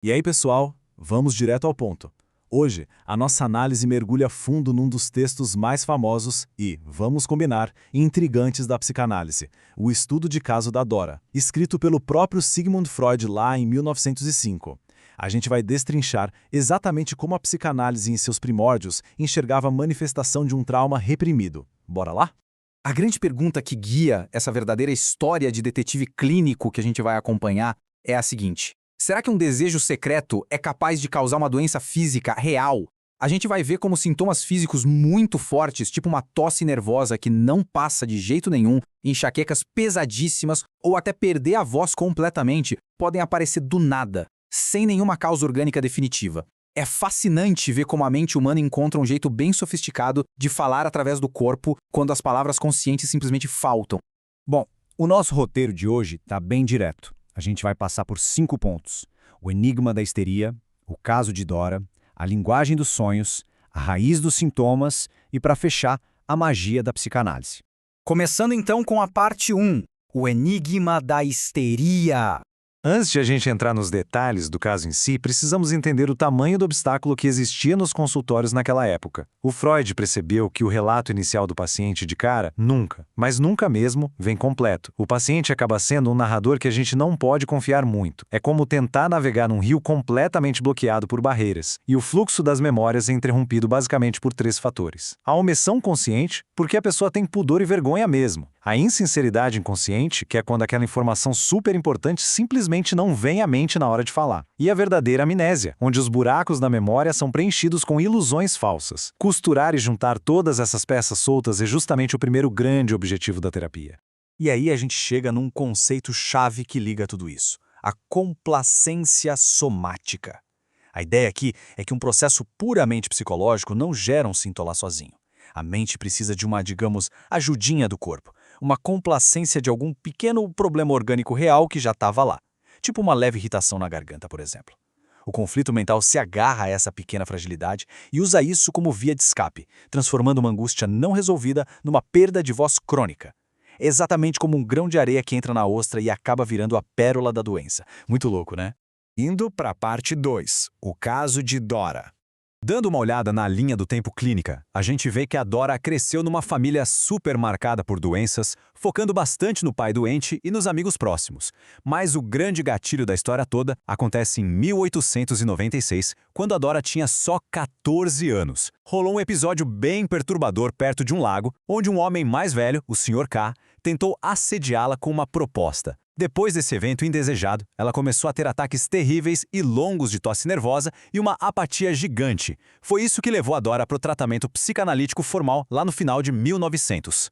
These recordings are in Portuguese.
E aí, pessoal, vamos direto ao ponto. Hoje, a nossa análise mergulha fundo num dos textos mais famosos e, vamos combinar, intrigantes da psicanálise, o estudo de caso da Dora, escrito pelo próprio Sigmund Freud lá em 1905. A gente vai destrinchar exatamente como a psicanálise em seus primórdios enxergava a manifestação de um trauma reprimido. Bora lá? A grande pergunta que guia essa verdadeira história de detetive clínico que a gente vai acompanhar é a seguinte: será que um desejo secreto é capaz de causar uma doença física real? A gente vai ver como sintomas físicos muito fortes, tipo uma tosse nervosa que não passa de jeito nenhum, enxaquecas pesadíssimas ou até perder a voz completamente, podem aparecer do nada, sem nenhuma causa orgânica definitiva. É fascinante ver como a mente humana encontra um jeito bem sofisticado de falar através do corpo quando as palavras conscientes simplesmente faltam. Bom, o nosso roteiro de hoje está bem direto. A gente vai passar por 5 pontos: o enigma da histeria, o caso de Dora, a linguagem dos sonhos, a raiz dos sintomas e, para fechar, a magia da psicanálise. Começando então com a parte 1, o enigma da histeria. Antes de a gente entrar nos detalhes do caso em si, precisamos entender o tamanho do obstáculo que existia nos consultórios naquela época. O Freud percebeu que o relato inicial do paciente de cara nunca, mas nunca mesmo, vem completo. O paciente acaba sendo um narrador que a gente não pode confiar muito. É como tentar navegar num rio completamente bloqueado por barreiras, e o fluxo das memórias é interrompido basicamente por 3 fatores. A omissão consciente, porque a pessoa tem pudor e vergonha mesmo. A insinceridade inconsciente, que é quando aquela informação super importante simplesmente não vem à mente na hora de falar. E a verdadeira amnésia, onde os buracos na memória são preenchidos com ilusões falsas. Costurar e juntar todas essas peças soltas é justamente o primeiro grande objetivo da terapia. E aí a gente chega num conceito-chave que liga tudo isso: a complacência somática. A ideia aqui é que um processo puramente psicológico não gera um sintoma sozinho. A mente precisa de uma, digamos, ajudinha do corpo, uma complacência de algum pequeno problema orgânico real que já estava lá, tipo uma leve irritação na garganta, por exemplo. O conflito mental se agarra a essa pequena fragilidade e usa isso como via de escape, transformando uma angústia não resolvida numa perda de voz crônica. É exatamente como um grão de areia que entra na ostra e acaba virando a pérola da doença. Muito louco, né? Indo para a parte 2, o caso de Dora. Dando uma olhada na linha do tempo clínica, a gente vê que a Dora cresceu numa família super marcada por doenças, focando bastante no pai doente e nos amigos próximos. Mas o grande gatilho da história toda acontece em 1896, quando a Dora tinha só 14 anos. Rolou um episódio bem perturbador perto de um lago, onde um homem mais velho, o Sr. K, tentou assediá-la com uma proposta. Depois desse evento indesejado, ela começou a ter ataques terríveis e longos de tosse nervosa e uma apatia gigante. Foi isso que levou a Dora para o tratamento psicanalítico formal lá no final de 1900.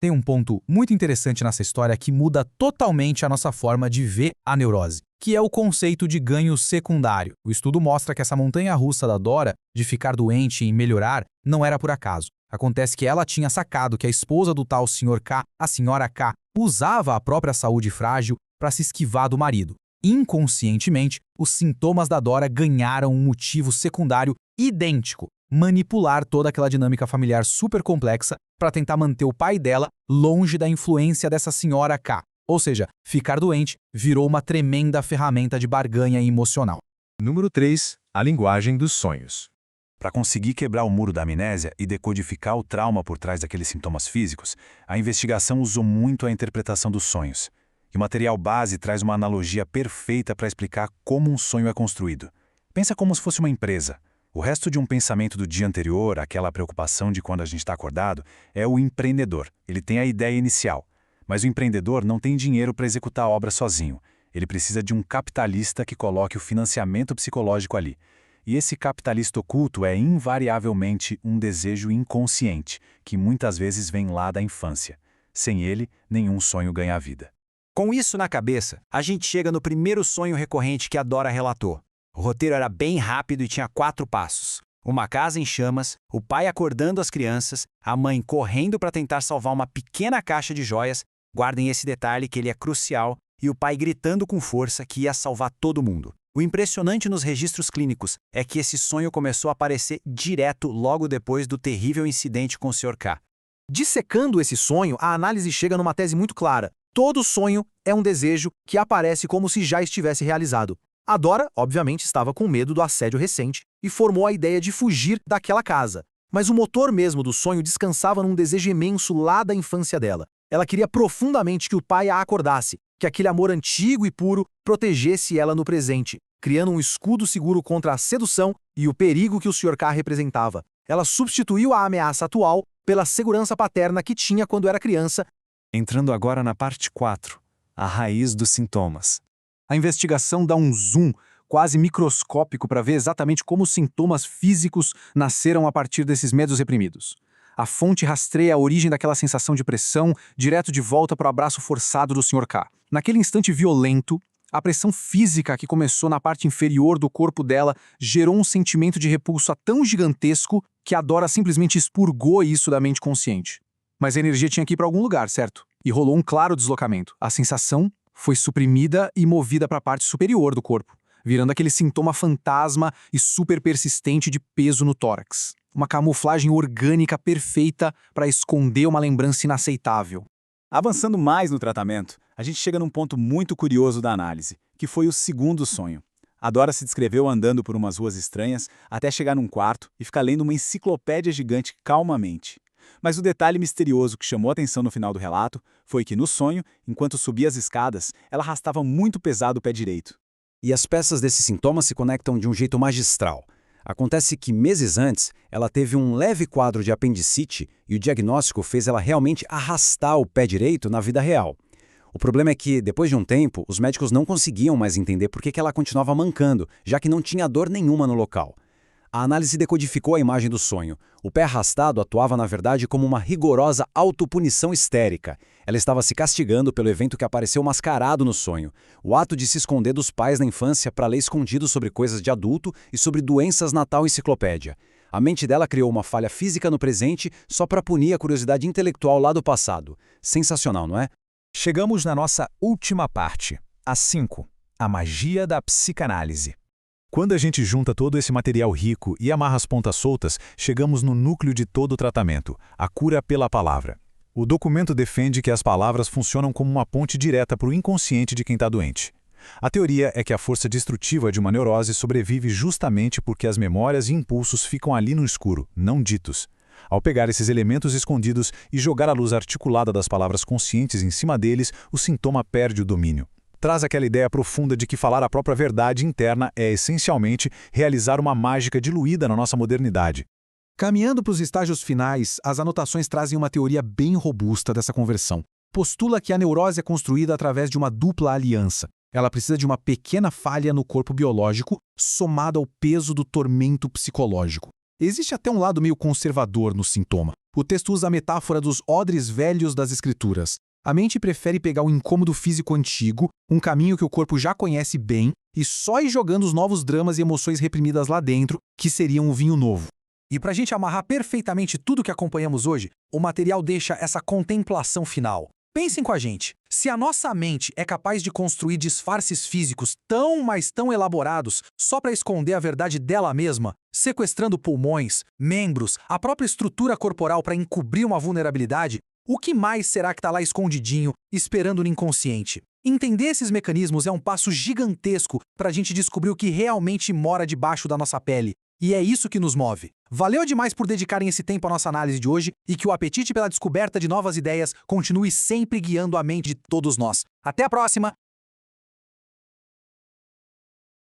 Tem um ponto muito interessante nessa história que muda totalmente a nossa forma de ver a neurose, que é o conceito de ganho secundário. O estudo mostra que essa montanha-russa da Dora, de ficar doente e melhorar, não era por acaso. Acontece que ela tinha sacado que a esposa do tal Sr. K, a Sra. K, usava a própria saúde frágil para se esquivar do marido. Inconscientemente, os sintomas da Dora ganharam um motivo secundário idêntico: manipular toda aquela dinâmica familiar super complexa para tentar manter o pai dela longe da influência dessa Sra. K. Ou seja, ficar doente virou uma tremenda ferramenta de barganha emocional. Número 3. A linguagem dos sonhos. Para conseguir quebrar o muro da amnésia e decodificar o trauma por trás daqueles sintomas físicos, a investigação usou muito a interpretação dos sonhos. E o material base traz uma analogia perfeita para explicar como um sonho é construído. Pensa como se fosse uma empresa. O resto de um pensamento do dia anterior, aquela preocupação de quando a gente está acordado, é o empreendedor. Ele tem a ideia inicial. Mas o empreendedor não tem dinheiro para executar a obra sozinho. Ele precisa de um capitalista que coloque o financiamento psicológico ali. E esse capitalista oculto é invariavelmente um desejo inconsciente, que muitas vezes vem lá da infância. Sem ele, nenhum sonho ganha vida. Com isso na cabeça, a gente chega no primeiro sonho recorrente que a Dora relatou. O roteiro era bem rápido e tinha 4 passos. Uma casa em chamas, o pai acordando as crianças, a mãe correndo para tentar salvar uma pequena caixa de joias, guardem esse detalhe que ele é crucial, e o pai gritando com força que ia salvar todo mundo. O impressionante nos registros clínicos é que esse sonho começou a aparecer direto logo depois do terrível incidente com o Sr. K. Dissecando esse sonho, a análise chega numa tese muito clara: todo sonho é um desejo que aparece como se já estivesse realizado. A Dora, obviamente, estava com medo do assédio recente e formou a ideia de fugir daquela casa. Mas o motor mesmo do sonho descansava num desejo imenso lá da infância dela. Ela queria profundamente que o pai a acordasse, que aquele amor antigo e puro protegesse ela no presente, criando um escudo seguro contra a sedução e o perigo que o Sr. K representava. Ela substituiu a ameaça atual pela segurança paterna que tinha quando era criança. Entrando agora na parte 4, a raiz dos sintomas. A investigação dá um zoom quase microscópico para ver exatamente como os sintomas físicos nasceram a partir desses medos reprimidos. A fonte rastreia a origem daquela sensação de pressão direto de volta para o abraço forçado do Sr. K. Naquele instante violento, a pressão física que começou na parte inferior do corpo dela gerou um sentimento de repulsa tão gigantesco que a Dora simplesmente expurgou isso da mente consciente. Mas a energia tinha que ir para algum lugar, certo? E rolou um claro deslocamento. A sensação foi suprimida e movida para a parte superior do corpo, virando aquele sintoma fantasma e super persistente de peso no tórax. Uma camuflagem orgânica perfeita para esconder uma lembrança inaceitável. Avançando mais no tratamento, a gente chega num ponto muito curioso da análise, que foi o segundo sonho. A Dora se descreveu andando por umas ruas estranhas até chegar num quarto e ficar lendo uma enciclopédia gigante calmamente. Mas o detalhe misterioso que chamou a atenção no final do relato foi que, no sonho, enquanto subia as escadas, ela arrastava muito pesado o pé direito. E as peças desses sintomas se conectam de um jeito magistral. Acontece que meses antes, ela teve um leve quadro de apendicite e o diagnóstico fez ela realmente arrastar o pé direito na vida real. O problema é que, depois de um tempo, os médicos não conseguiam mais entender por que ela continuava mancando, já que não tinha dor nenhuma no local. A análise decodificou a imagem do sonho. O pé arrastado atuava, na verdade, como uma rigorosa autopunição histérica. Ela estava se castigando pelo evento que apareceu mascarado no sonho. O ato de se esconder dos pais na infância para ler escondido sobre coisas de adulto e sobre doenças na tal enciclopédia. A mente dela criou uma falha física no presente só para punir a curiosidade intelectual lá do passado. Sensacional, não é? Chegamos na nossa última parte, a 5, a magia da psicanálise. Quando a gente junta todo esse material rico e amarra as pontas soltas, chegamos no núcleo de todo o tratamento, a cura pela palavra. O documento defende que as palavras funcionam como uma ponte direta para o inconsciente de quem está doente. A teoria é que a força destrutiva de uma neurose sobrevive justamente porque as memórias e impulsos ficam ali no escuro, não ditos. Ao pegar esses elementos escondidos e jogar a luz articulada das palavras conscientes em cima deles, o sintoma perde o domínio. Traz aquela ideia profunda de que falar a própria verdade interna é, essencialmente, realizar uma mágica diluída na nossa modernidade. Caminhando para os estágios finais, as anotações trazem uma teoria bem robusta dessa conversão. Postula que a neurose é construída através de uma dupla aliança. Ela precisa de uma pequena falha no corpo biológico, somada ao peso do tormento psicológico. Existe até um lado meio conservador no sintoma. O texto usa a metáfora dos odres velhos das escrituras. A mente prefere pegar um incômodo físico antigo, um caminho que o corpo já conhece bem, e só ir jogando os novos dramas e emoções reprimidas lá dentro, que seriam um vinho novo. E para a gente amarrar perfeitamente tudo que acompanhamos hoje, o material deixa essa contemplação final. Pensem com a gente, se a nossa mente é capaz de construir disfarces físicos tão, mas tão elaborados só para esconder a verdade dela mesma, sequestrando pulmões, membros, a própria estrutura corporal para encobrir uma vulnerabilidade, o que mais será que está lá escondidinho, esperando no inconsciente? Entender esses mecanismos é um passo gigantesco para a gente descobrir o que realmente mora debaixo da nossa pele. E é isso que nos move. Valeu demais por dedicarem esse tempo à nossa análise de hoje e que o apetite pela descoberta de novas ideias continue sempre guiando a mente de todos nós. Até a próxima!